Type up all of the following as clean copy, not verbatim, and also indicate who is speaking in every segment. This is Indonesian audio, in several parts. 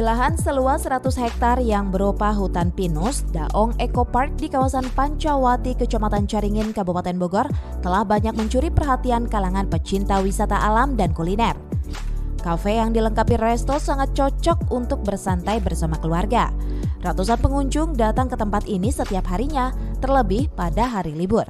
Speaker 1: Di lahan seluas 100 hektar yang berupa hutan pinus, Daong Eco Park di kawasan Pancawati, Kecamatan Caringin, Kabupaten Bogor, telah banyak mencuri perhatian kalangan pecinta wisata alam dan kuliner. Kafe yang dilengkapi resto sangat cocok untuk bersantai bersama keluarga. Ratusan pengunjung datang ke tempat ini setiap harinya, terlebih pada hari libur.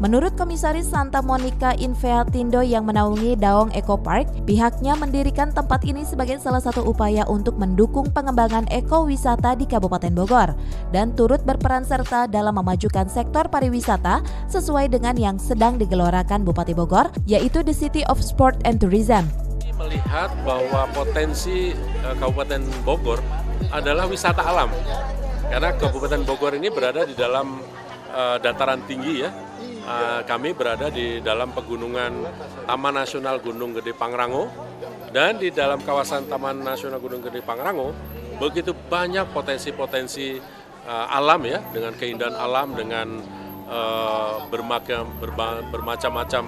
Speaker 1: Menurut Komisaris Santa Monica Inveatindo yang menaungi Daong Eco Park, pihaknya mendirikan tempat ini sebagai salah satu upaya untuk mendukung pengembangan ekowisata di Kabupaten Bogor dan turut berperan serta dalam memajukan sektor pariwisata sesuai dengan yang sedang digelorakan Bupati Bogor, yaitu The City of Sport and Tourism.
Speaker 2: Melihat bahwa potensi Kabupaten Bogor adalah wisata alam, karena Kabupaten Bogor ini berada di dalam dataran tinggi ya. Kami berada di dalam pegunungan Taman Nasional Gunung Gede Pangrango, dan di dalam kawasan Taman Nasional Gunung Gede Pangrango begitu banyak potensi-potensi alam ya, dengan keindahan alam, dengan bermacam-macam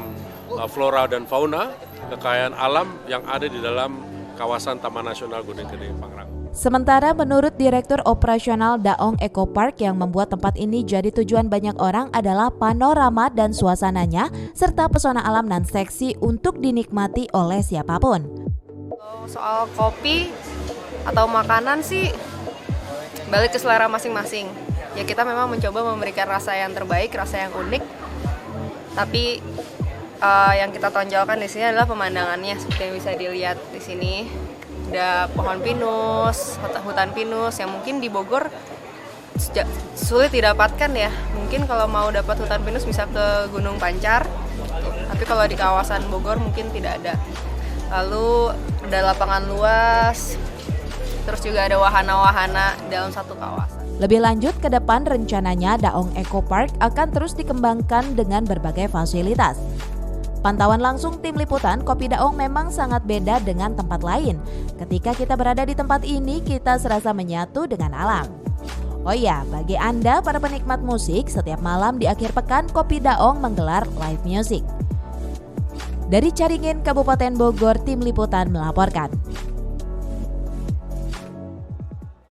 Speaker 2: flora dan fauna, kekayaan alam yang ada di dalam kawasan Taman Nasional Gunung Gede Pangrango.
Speaker 1: Sementara menurut Direktur Operasional Daong Eco Park, yang membuat tempat ini jadi tujuan banyak orang adalah panorama dan suasananya serta pesona alam nan seksi untuk dinikmati oleh siapapun.
Speaker 3: Soal kopi atau makanan sih balik ke selera masing-masing. Ya kita memang mencoba memberikan rasa yang terbaik, rasa yang unik. Tapi yang kita tonjolkan di sini adalah pemandangannya seperti yang bisa dilihat di sini. Ada pohon pinus, hutan pinus yang mungkin di Bogor sulit didapatkan ya. Mungkin kalau mau dapat hutan pinus bisa ke Gunung Pancar, tapi kalau di kawasan Bogor mungkin tidak ada. Lalu ada lapangan luas, terus juga ada wahana-wahana dalam satu kawasan.
Speaker 1: Lebih lanjut, ke depan rencananya Daong Eco Park akan terus dikembangkan dengan berbagai fasilitas. Pantauan langsung Tim Liputan, kopi Daong memang sangat beda dengan tempat lain. Ketika kita berada di tempat ini, kita serasa menyatu dengan alam. Oh ya, bagi Anda para penikmat musik, setiap malam di akhir pekan, kopi Daong menggelar live music. Dari Caringin, Kabupaten Bogor, Tim Liputan melaporkan.